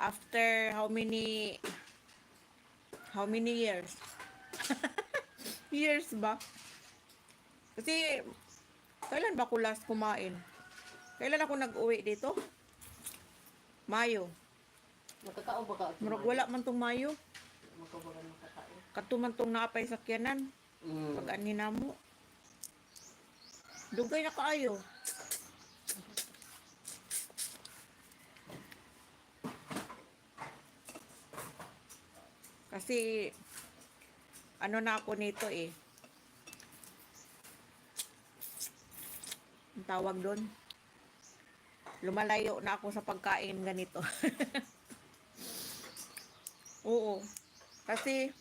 After how many years? Years ba? Kasi, kailan ba ako last kumain? Kailan ako nag-uwi dito? Mayo. Makatao ba ka? Murag wala man tong Mayo. Makabagan makatao. Kato man tong naapay sakyanan. Pag ani namo. Dugay na kaayo. Kasi, ano na ako nito eh. Ang tawag doon. Lumalayo na ako sa pagkain ganito. Oo. Kasi,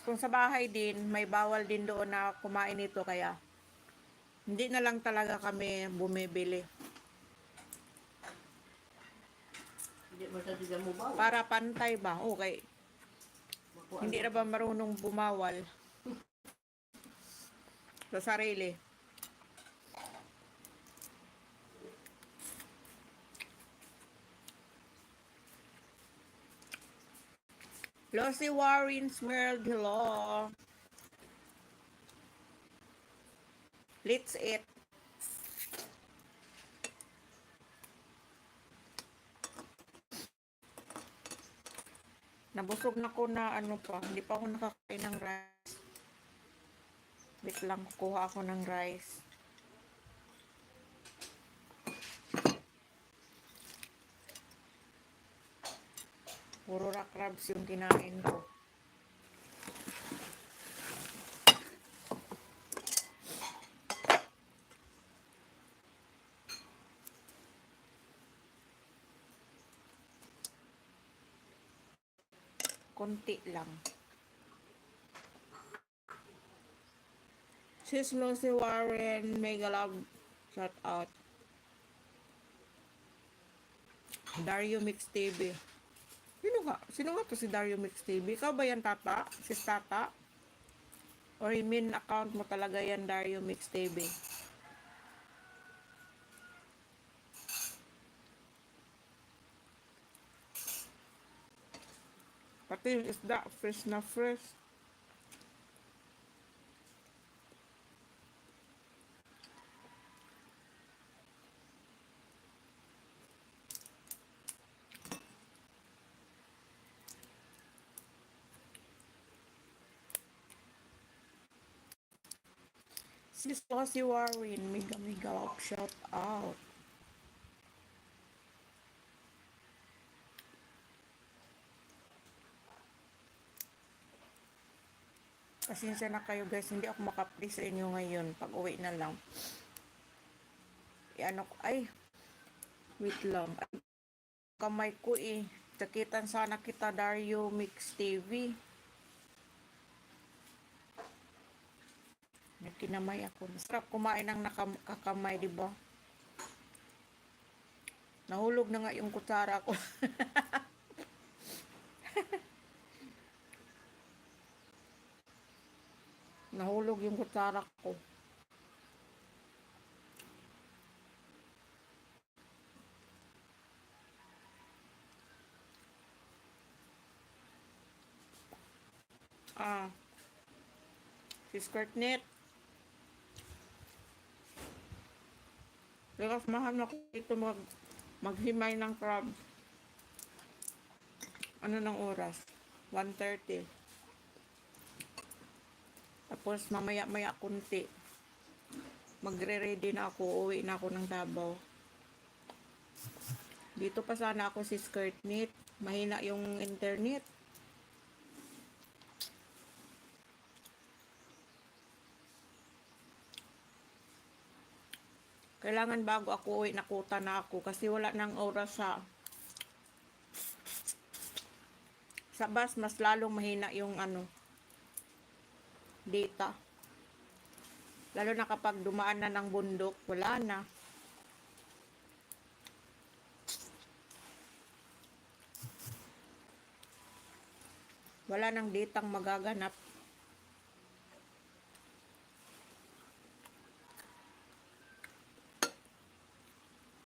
kung sa bahay din, may bawal din doon na kumain nito kaya hindi na lang talaga kami bumibili. Hindi mo sa diyan mo ba? Para pantay ba? Okay. Hindi na ba marunong bumawal sa sarili? Lucy Warren Smurl, hello. Let's eat. Nabusog na ko na ano pa. Hindi pa ako nakakain ng rice. Wait lang, kuha ako ng rice. Puro rock crabs yung kinain ko. Konti lang. Sis Lucy Warren, mega love. Shout out. Dario Mix TV. Sino nga to si Dario Mix TV? Ikaw ba yan, Tata? Sis Tata? Or main account mo talaga yan, Dario Mix TV? Pati yung isda, fresh na fresh. Sis Lucy Warren, mega love, shout out. Pasensya na kayo guys, hindi ako makapli sa inyo ngayon. Pag uwi na lang. Ay, wait lang. Ay, kamay ko eh. Sakitan sana kita, Dario Mix TV. Kinamay ako. Masarap kumain ng nakakamay, di ba? Nahulog na nga yung kutsara ko. Nahulog yung kutsara ko. Si Skirtnet. Lakas mahal na ko ito maghimay ng crab. Ano ng oras? 1:30. Tapos mamaya-maya kunti. Magre-ready na ako. Uwi na ako ng Davao. Dito pa sana ako si Skirtnet. Mahina yung internet. Kailangan bago ako uwi, nakuta na ako kasi wala nang oras sa bus, mas lalong mahina yung data. Lalo na kapag dumaan na ng bundok, wala na. Wala nang datang magaganap.